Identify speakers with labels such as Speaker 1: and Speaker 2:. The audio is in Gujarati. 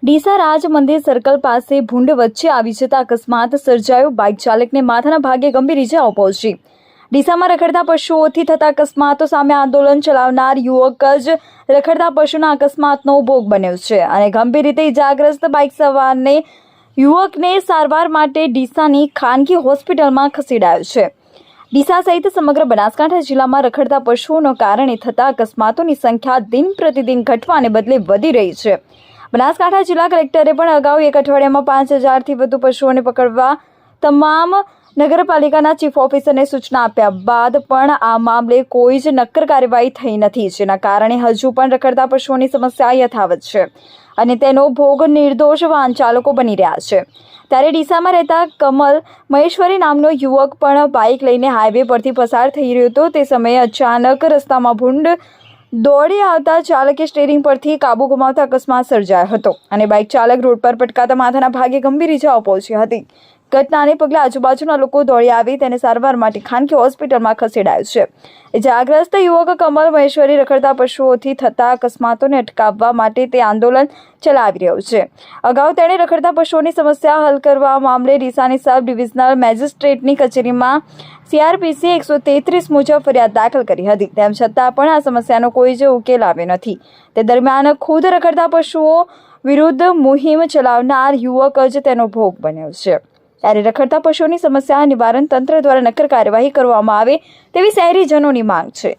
Speaker 1: ડીસા રાજ મંદિર સર્કલ પાસે ભૂંડ વચ્ચે આવી જતા અકસ્માત સર્જાયો। બાઇક ચાલકને માથાના ભાગે ગંભીર ઇજાઓ પહોંચી। ડીસામાં રખડતા પશુઓથી થતા અકસ્માતો સામે આંદોલન ચલાવનાર યુવક જ રખડતા પશુના અકસ્માતનો ભોગ બન્યો છે અને ગંભીર રીતે ઇજાગ્રસ્ત બાઇક સવારને યુવકને સારવાર માટે ડીસાની ખાનગી હોસ્પિટલમાં ખસેડાયો છે। ડીસા સહિત સમગ્ર બનાસકાંઠા જિલ્લામાં રખડતા પશુઓના કારણે થતા અકસ્માતોની સંખ્યા દિન પ્રતિદિન ઘટવાને બદલે વધી રહી છે। બનાસકાંઠા જિલ્લા કલેક્ટરે પણ અગાઉ એક અઠવાડિયામાં 5000થી વધુ પશુઓને પકડવા તમામ નગરપાલિકાના ચીફ ઓફિસરને સૂચના આપ્યા બાદ પણ આ મામલે કોઈ જ નક્કર કાર્યવાહી થઈ નથી, જેના કારણે હજુ પણ રખડતા પશુઓની સમસ્યા યથાવત છે અને તેનો ભોગ નિર્દોષ વાહન ચાલકો બની રહ્યા છે। ત્યારે ડીસામાં રહેતા કમલ મહેશ્વરી નામનો યુવક પણ બાઇક લઈને હાઈવે પરથી પસાર થઈ રહ્યો હતો। તે સમયે અચાનક રસ્તામાં ભૂંડ દોડી આવતા ચાલકે સ્ટીયરિંગ પરથી કાબુ ગુમાવતા અકસ્માત સર્જાયો હતો અને બાઇક ચાલક રોડ પર પટકાતા માથાના ભાગે ગંભીર ઇજાઓ પહોંચી હતી। ઘટનાને પગલે આજુબાજુના લોકો દોડી આવી તેને સારવાર માટે ખાનગી હોસ્પિટલમાં ખસેડાયો છે। ઇજાગ્રસ્ત યુવક કમલ મહેશ્વરી રખડતા પશુઓથી થતા અકસ્માતોને અટકાવવા માટે તે આંદોલન ચલાવી રહ્યો છે। અગાઉ તેણે રખડતા પશુઓની સમસ્યા હલ કરવા મામલે ડીસાની સબ ડિવિઝનલ મેજિસ્ટ્રેટની કચેરીમાં CRPC 133 મુજબ ફરિયાદ દાખલ કરી હતી। તેમ છતાં પણ આ સમસ્યાનો કોઈ જ ઉકેલ આવ્યો નથી। તે દરમિયાન ખુદ રખડતા પશુઓ વિરુદ્ધ મુહિમ ચલાવનાર યુવક જ તેનો ભોગ બન્યો છે। ત્યારે રખડતા પશુઓની સમસ્યા નિવારણ તંત્ર દ્વારા નક્કર કાર્યવાહી કરવામાં આવે તેવી શહેરીજનોની માંગ છે।